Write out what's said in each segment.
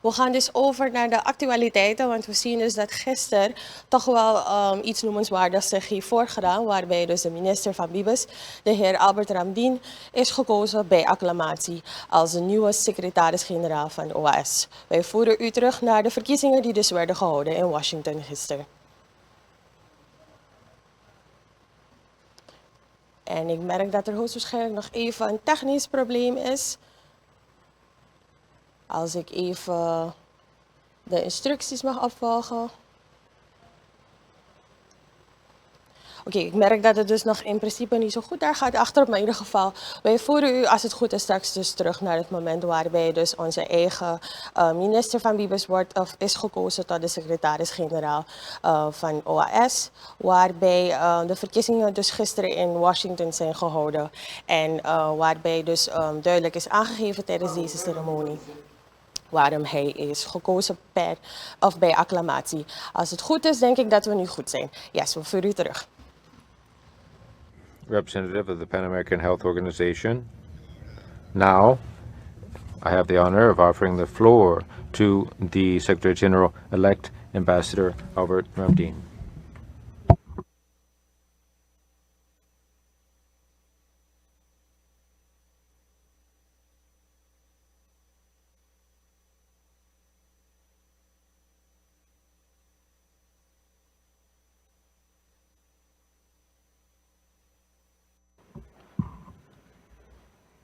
We gaan dus over naar de actualiteiten, want we zien dus dat gisteren toch wel iets noemenswaardigs zich heeft voorgedaan, waarbij dus de minister van Bibes, de heer Ramdhin, is gekozen bij acclamatie als de nieuwe secretaris-generaal van de OAS. Wij voeren u terug naar de verkiezingen die dus werden gehouden in Washington gisteren. En ik merk dat er hoogstwaarschijnlijk nog even een technisch probleem is. Als ik even de instructies mag opvolgen. Oké, ik merk dat het dus nog in principe niet zo goed daar gaat achter. Maar in ieder geval, wij voeren u als het goed is straks dus terug naar het moment waarbij dus onze eigen minister van Bibes wordt of is gekozen tot de secretaris-generaal van OAS. Waarbij de verkiezingen dus gisteren in Washington zijn gehouden. En waarbij dus duidelijk is aangegeven tijdens deze ceremonie waarom hij is gekozen bij acclamatie. Als het goed is, denk ik dat we nu goed zijn. Yes, we voeren u terug. Representative of the Pan American Health Organization. Now, I have the honor of offering the floor to the Secretary General-elect, Ambassador Albert Ramdhin.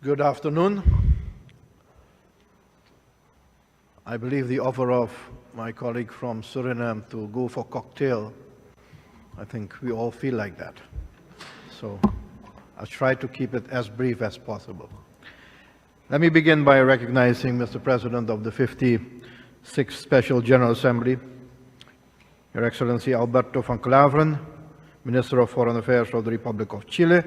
Good afternoon. I believe the offer of my colleague from Suriname to go for cocktail, I think we all feel like that. So I'll try to keep it as brief as possible. Let me begin by recognizing Mr. President of the 56th Special General Assembly, Your Excellency Alberto van Klaveren, Minister of Foreign Affairs of the Republic of Chile.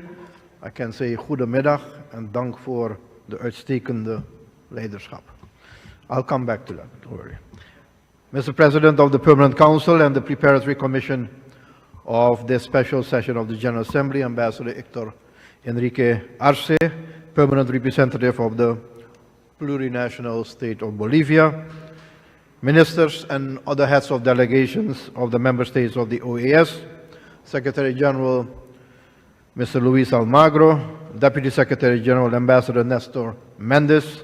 I can say goedemiddag en dank voor de uitstekende leiderschap. I'll come back to that, don't worry. Mr. President of the Permanent Council and the Preparatory Commission of this special session of the General Assembly, Ambassador Héctor Enrique Arce, Permanent Representative of the Plurinational State of Bolivia, Ministers and other heads of delegations of the member states of the OAS, Secretary General Mr. Luis Almagro, Deputy Secretary General Ambassador Nestor Mendes,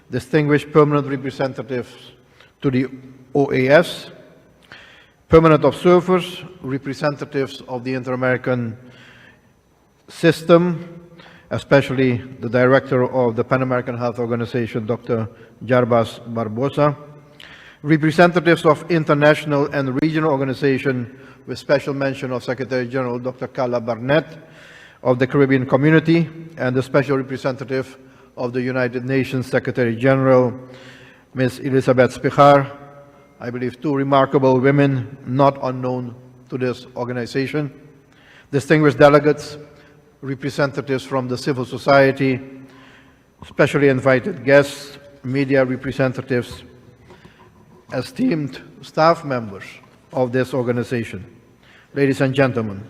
distinguished permanent representatives to the OAS, permanent observers, representatives of the Inter-American system, especially the director of the Pan American Health Organization, Dr. Jarbas Barbosa, representatives of international and regional organizations, with special mention of Secretary General Dr. Carla Barnett of the Caribbean Community, and the special representative of the United Nations Secretary General, Ms. Elizabeth Spichar. I believe two remarkable women not unknown to this organization. Distinguished delegates, representatives from the civil society, specially invited guests, media representatives, esteemed staff members of this organization. Ladies and gentlemen,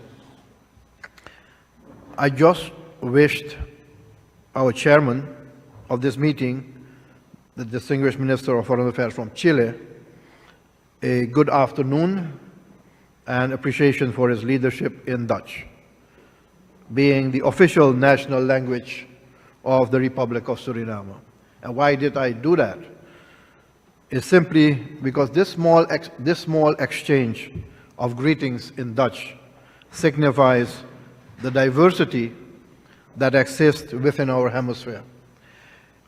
I just wished our chairman of this meeting, the distinguished Minister of Foreign Affairs from Chile, a good afternoon and appreciation for his leadership in Dutch, being the official national language of the Republic of Suriname. And why did I do that? It's simply because this small exchange of greetings in Dutch signifies the diversity that exists within our hemisphere.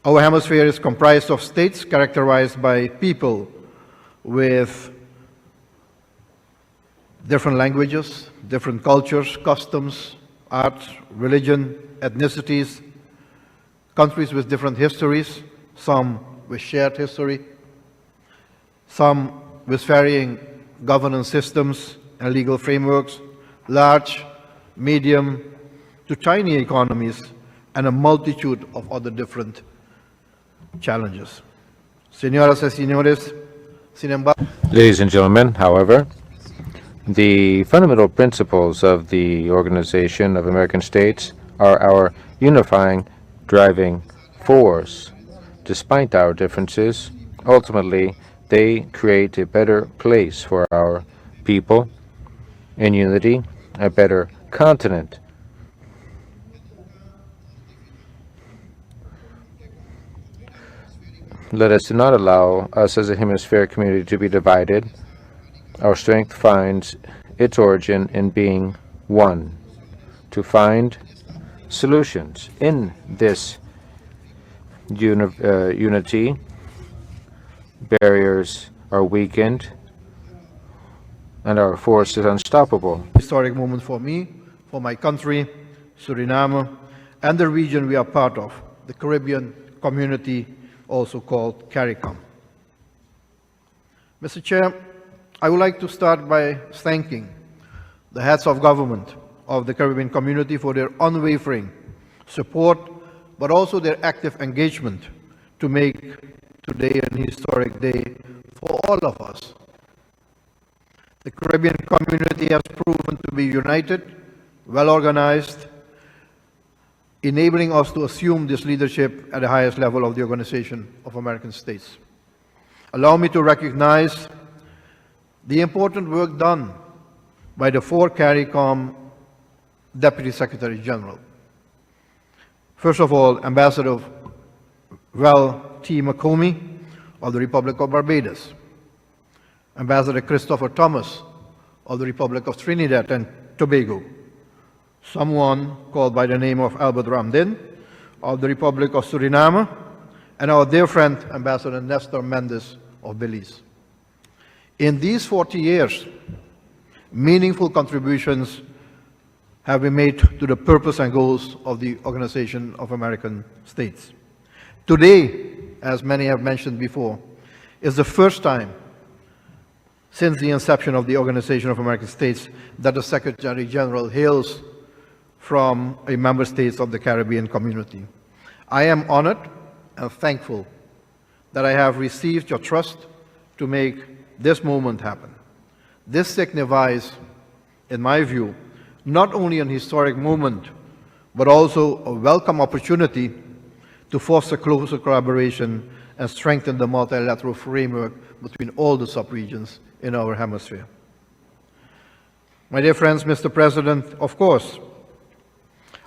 Our hemisphere is comprised of states characterized by people with different languages, different cultures, customs, art, religion, ethnicities, countries with different histories, some with shared history, some with varying governance systems and legal frameworks, large, medium to tiny economies, and a multitude of other different challenges. Señoras y señores, sin embargo, Ladies and gentlemen, however, the fundamental principles of the Organization of American States are our unifying, driving force. Despite our differences, Ultimately, they create a better place for our people in unity, a better continent. Let us not allow us as a hemispheric community to be divided. Our strength finds its origin in being one, to find solutions. In this unity, barriers are weakened and our force is unstoppable. Historic moment for me, for my country, Suriname, and the region we are part of, the Caribbean community, also called CARICOM. Mr. Chair, I would like to start by thanking the heads of government of the Caribbean community for their unwavering support, but also their active engagement to make today an historic day for all of us. The Caribbean community has proven to be united, well organized, enabling us to assume this leadership at the highest level of the Organization of American States. Allow me to recognize the important work done by the 4 CARICOM Deputy Secretary General. First of all, Ambassador Val T. McComey of the Republic of Barbados, Ambassador Christopher Thomas of the Republic of Trinidad and Tobago, someone called by the name of Albert Ramdhin of the Republic of Suriname, and our dear friend, Ambassador Nestor Mendes of Belize. In these 40 years, meaningful contributions have been made to the purpose and goals of the Organization of American States. Today, as many have mentioned before, is the first time since the inception of the Organization of American States that the Secretary General hails from a member state of the Caribbean community. I am honored and thankful that I have received your trust to make this moment happen. This signifies, in my view, not only an historic moment, but also a welcome opportunity to foster closer collaboration and strengthen the multilateral framework between all the subregions in our hemisphere. My dear friends, Mr. President, of course,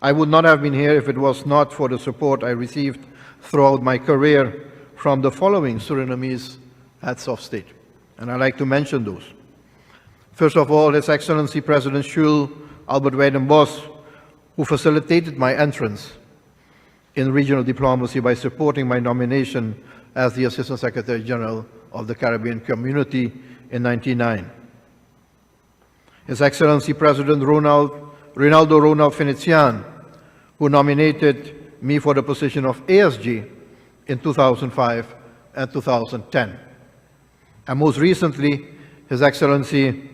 I would not have been here if it was not for the support I received throughout my career from the following Surinamese heads of state, and I'd like to mention those. First of all, His Excellency President Schul Albert Weidenbos, who facilitated my entrance in regional diplomacy by supporting my nomination as the Assistant Secretary General of the Caribbean Community in 1999. His Excellency President Ronaldo Ronald Venetian, who nominated me for the position of ASG in 2005 and 2010. And most recently, His Excellency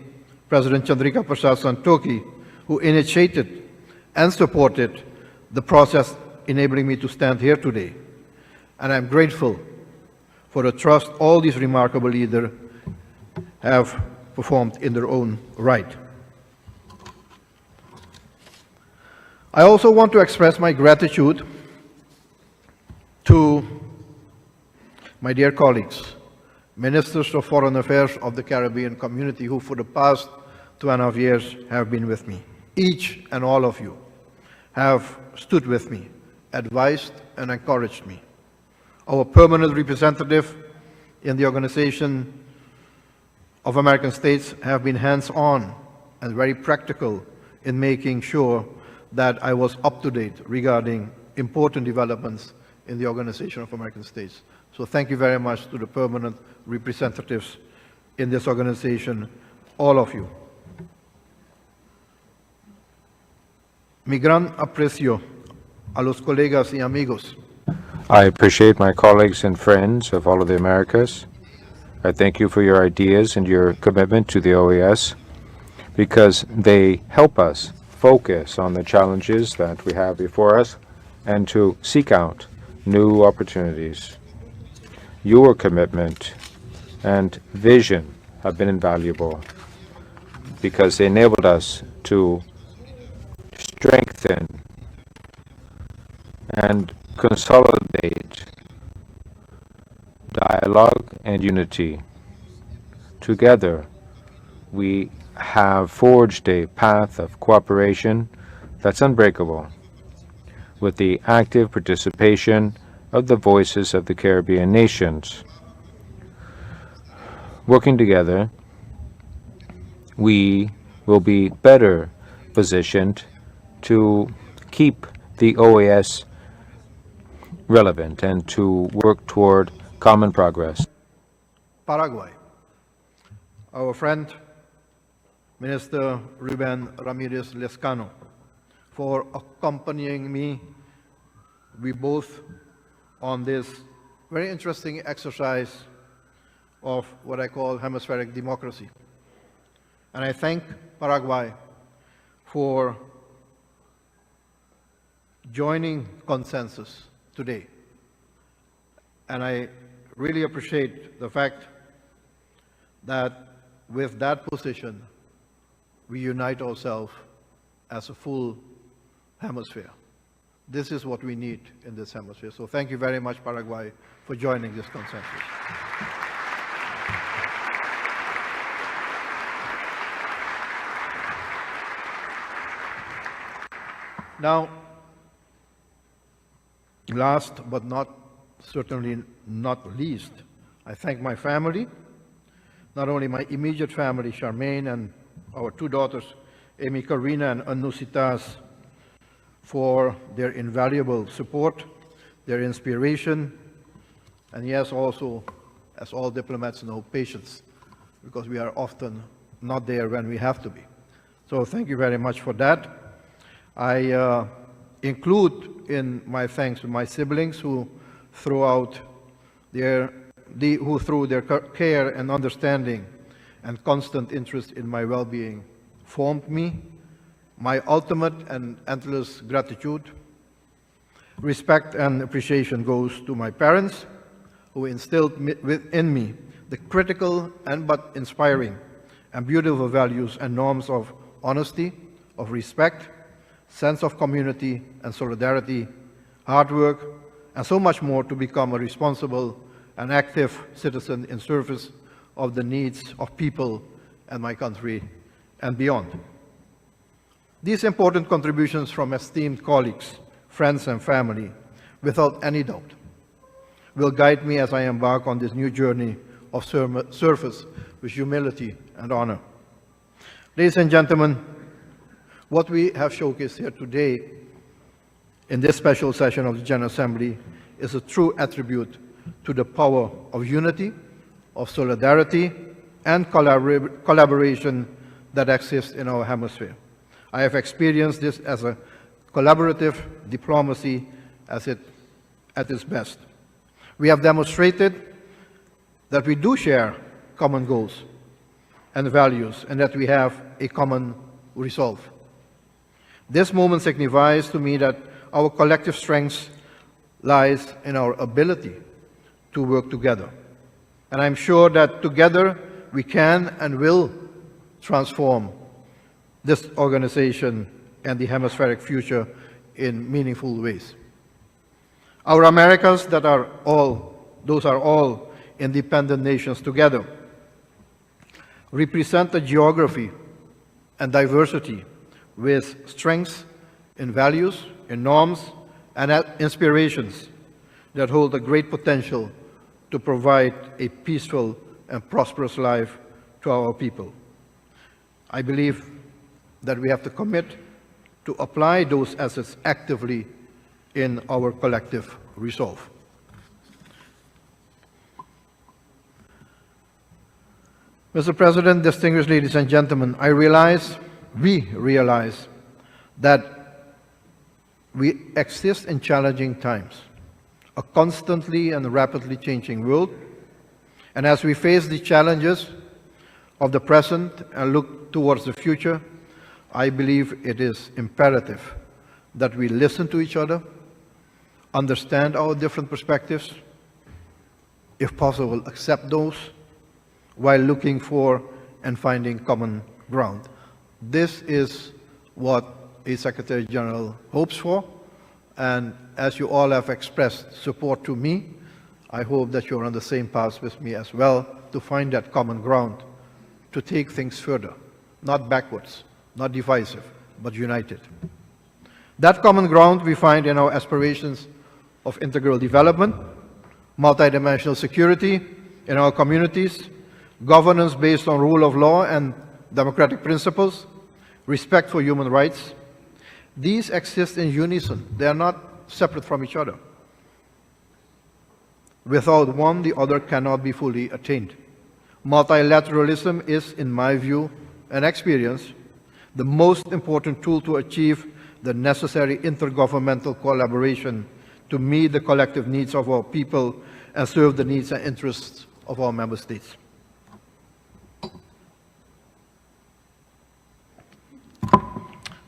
President Chandrika Prasad Santokhi, who initiated and supported the process enabling me to stand here today. And I'm grateful for the trust all these remarkable leaders have performed in their own right. I also want to express my gratitude to my dear colleagues, Ministers of Foreign Affairs of the Caribbean community, who for the past 2.5 years have been with me. Each and all of you have stood with me, advised and encouraged me. Our permanent representative in the Organization of American States have been hands-on and very practical in making sure that I was up to date regarding important developments in the Organization of American States. So thank you very much to the permanent representatives in this organization, all of you. Mi gran aprecio a los colegas y amigos. I appreciate my colleagues and friends of all of the Americas. I thank you for your ideas and your commitment to the OAS because they help us focus on the challenges that we have before us and to seek out new opportunities. Your commitment and vision have been invaluable because they enabled us to strengthen and consolidate dialogue and unity. Together, we have forged a path of cooperation that's unbreakable, with the active participation of the voices of the Caribbean nations. Working together, we will be better positioned to keep the OAS relevant and to work toward common progress. Paraguay. Our friend, Minister Ruben Ramirez Lescano, for accompanying me, we both on this very interesting exercise of what I call hemispheric democracy. And I thank Paraguay for joining consensus today. And I really appreciate the fact that with that position, we unite ourselves as a full hemisphere. This is what we need in this hemisphere. So thank you very much, Paraguay, for joining this consensus. Now, last but certainly not least, I thank my family, not only my immediate family, Charmaine and our two daughters, Amy Karina and Anusitas, for their invaluable support, their inspiration, and yes, also, as all diplomats know, patience, because we are often not there when we have to be. So thank you very much for that. I include in my thanks to my siblings who through their care and understanding and constant interest in my well-being formed me. My ultimate and endless gratitude, respect and appreciation goes to my parents who instilled within me the critical but inspiring and beautiful values and norms of honesty, of respect, sense of community and solidarity, hard work, and so much more to become a responsible and active citizen in service of the needs of people and my country and beyond. These important contributions from esteemed colleagues, friends and family, without any doubt, will guide me as I embark on this new journey of service with humility and honor. Ladies and gentlemen, what we have showcased here today in this special session of the General Assembly is a true attribute to the power of unity, of solidarity, and collaboration that exists in our hemisphere. I have experienced this as a collaborative diplomacy at its best. We have demonstrated that we do share common goals and values and that we have a common resolve. This moment signifies to me that our collective strength lies in our ability to work together. And I'm sure that together we can and will transform this organization and the hemispheric future in meaningful ways. Our Americas, those are all independent nations together, represent a geography and diversity with strengths in values, in norms, and inspirations that hold a great potential to provide a peaceful and prosperous life to our people. I believe that we have to commit to apply those assets actively in our collective resolve. Mr. President, distinguished ladies and gentlemen, we realize that we exist in challenging times, a constantly and rapidly changing world, and as we face the challenges of the present and look towards the future, I believe it is imperative that we listen to each other, understand our different perspectives, if possible, accept those, while looking for and finding common ground. This is what a Secretary General hopes for, and as you all have expressed support to me, I hope that you're on the same path with me as well to find that common ground, to take things further, not backwards, not divisive, but united. That common ground we find in our aspirations of integral development, multidimensional security in our communities, governance based on rule of law and democratic principles, respect for human rights. These exist in unison. They are not separate from each other. Without one, the other cannot be fully attained. Multilateralism is, in my view and experience, the most important tool to achieve the necessary intergovernmental collaboration to meet the collective needs of our people and serve the needs and interests of our member states.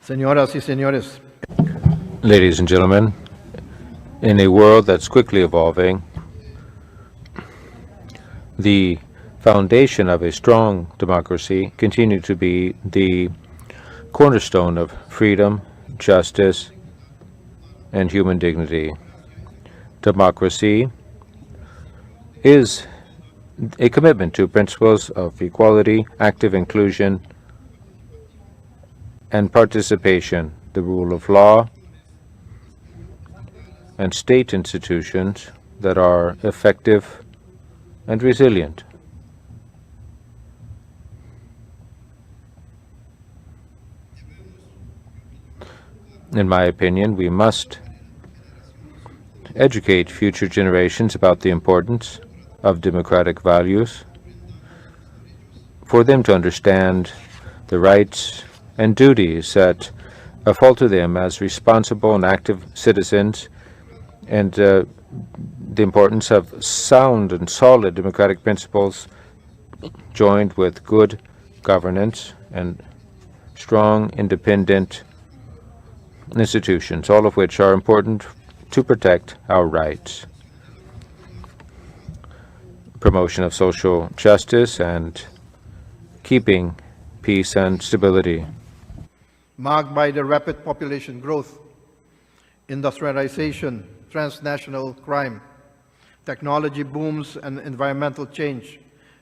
Señoras y señores. Ladies and gentlemen, in a world that's quickly evolving, the foundation of a strong democracy continue to be the cornerstone of freedom, justice, and human dignity. Democracy is a commitment to principles of equality, active inclusion, and participation, the rule of law, and state institutions that are effective and resilient. In my opinion, we must educate future generations about the importance of democratic values, for them to understand the rights and duties that fall to them as responsible and active citizens, and the importance of sound and solid democratic principles joined with good governance and strong, independent institutions, all of which are important to protect our rights. Promotion of social justice and keeping peace and stability. Marked by the rapid population growth, industrialization, transnational crime, technology booms, and environmental change,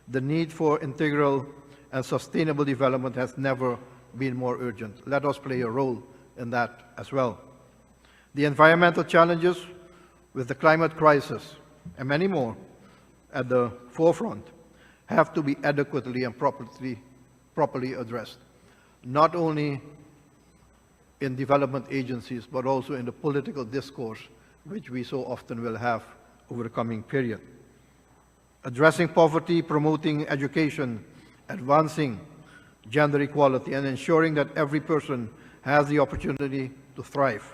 the need for integral and sustainable development has never been more urgent. Let us play a role in that as well. The environmental challenges with the climate crisis and many more at the forefront have to be adequately and properly addressed, not only in development agencies, but also in the political discourse, which we so often will have over the coming period. Addressing poverty, promoting education, advancing gender equality, and ensuring that every person has the opportunity to thrive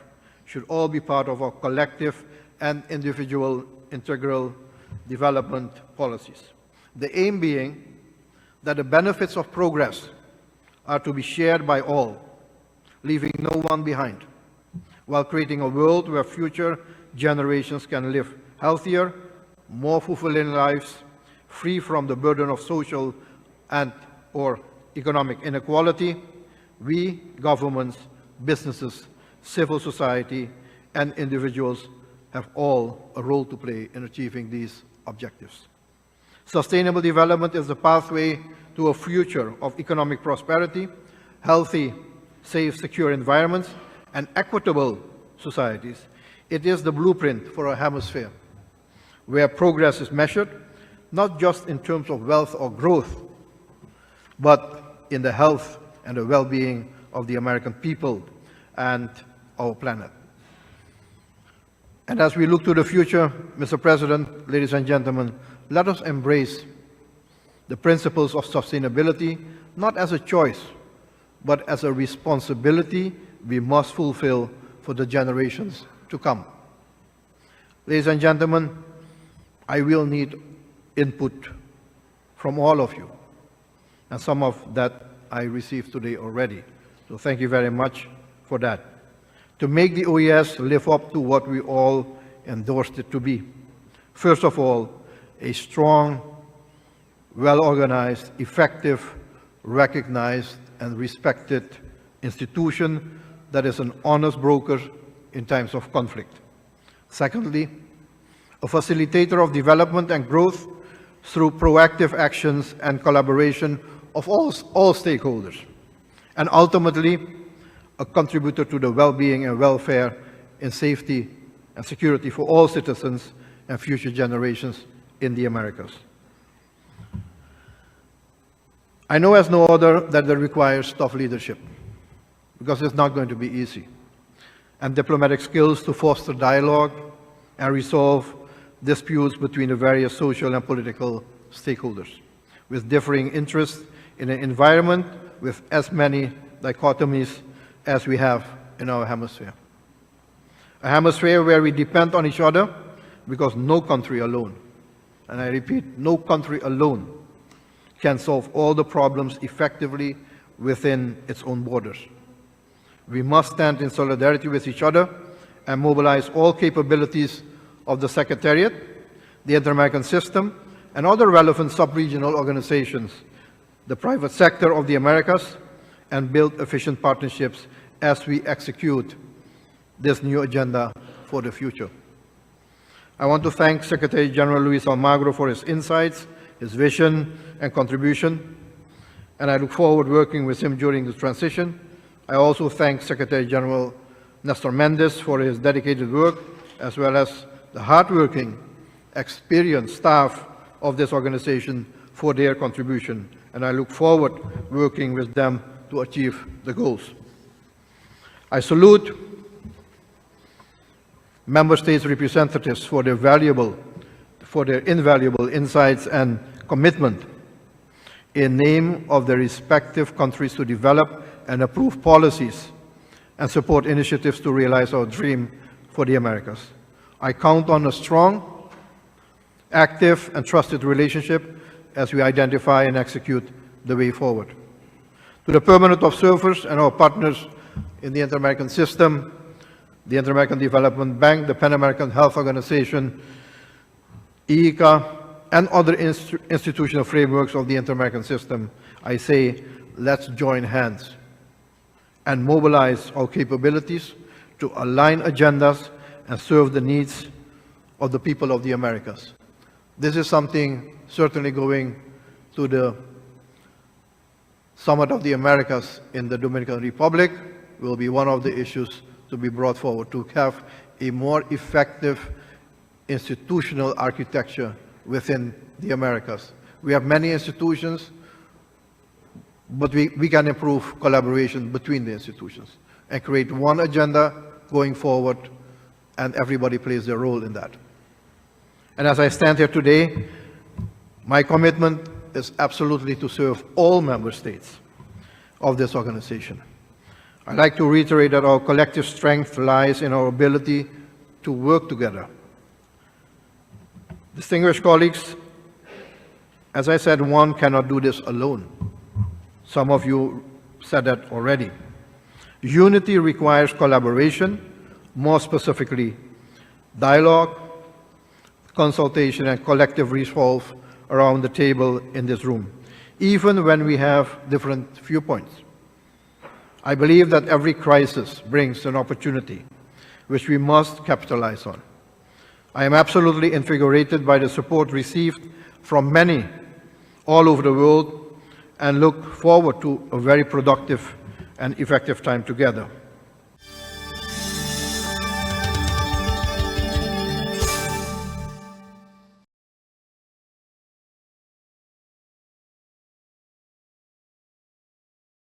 should all be part of our collective and individual integral development policies. The aim being that the benefits of progress are to be shared by all, leaving no one behind, while creating a world where future generations can live healthier, more fulfilling lives, free from the burden of social and/or economic inequality. We, governments, businesses, civil society, and individuals have all a role to play in achieving these objectives. Sustainable development is the pathway to a future of economic prosperity, healthy, safe, secure environments, and equitable societies. It is the blueprint for a hemisphere where progress is measured, not just in terms of wealth or growth, but in the health and the well-being of the American people and our planet. And as we look to the future, Mr. President, ladies and gentlemen, let us embrace the principles of sustainability, not as a choice, but as a responsibility we must fulfill for the generations to come. Ladies and gentlemen, I will need input from all of you, and some of that I received today already. So thank you very much for that. To make the OAS live up to what we all endorsed it to be. First of all, a strong, well-organized, effective, recognized, and respected institution that is an honest broker in times of conflict. Secondly, a facilitator of development and growth through proactive actions and collaboration of all stakeholders, and ultimately a contributor to the well-being and welfare and safety and security for all citizens and future generations in the Americas. I know as no other that it requires tough leadership, because it's not going to be easy, and diplomatic skills to foster dialogue and resolve disputes between the various social and political stakeholders with differing interests in an environment with as many dichotomies as we have in our hemisphere. A hemisphere where we depend on each other because no country alone, and I repeat, no country alone can solve all the problems effectively within its own borders. We must stand in solidarity with each other and mobilize all capabilities of the Secretariat, the Inter-American System, and other relevant sub-regional organizations, the private sector of the Americas, and build efficient partnerships as we execute this new agenda for the future. I want to thank Secretary General Luis Almagro for his insights, his vision, and contribution, and I look forward to working with him during the transition. I also thank Secretary General Nestor Mendes for his dedicated work, as well as the hardworking, experienced staff of this organization for their contribution, and I look forward to working with them to achieve the goals. I salute Member States representatives for their invaluable insights and commitment in name of their respective countries to develop and approve policies and support initiatives to realize our dream for the Americas. I count on a strong, active, and trusted relationship as we identify and execute the way forward. To the permanent observers and our partners in the Inter-American System, the Inter-American Development Bank, the Pan-American Health Organization, IICA, and other institutional frameworks of the Inter-American System, I say, let's join hands and mobilize our capabilities to align agendas and serve the needs of the people of the Americas. This is something certainly going to the Summit of the Americas in the Dominican Republic will be one of the issues to be brought forward, to have a more effective institutional architecture within the Americas. We have many institutions, but we can improve collaboration between the institutions and create one agenda going forward, and everybody plays their role in that. And as I stand here today, my commitment is absolutely to serve all member states of this organization. I'd like to reiterate that our collective strength lies in our ability to work together. Distinguished colleagues, as I said, one cannot do this alone. Some of you said that already. Unity requires collaboration, more specifically, dialogue, consultation, and collective resolve around the table in this room, even when we have different viewpoints. I believe that every crisis brings an opportunity, which we must capitalize on. I am absolutely invigorated by the support received from many all over the world and look forward to a very productive and effective time together.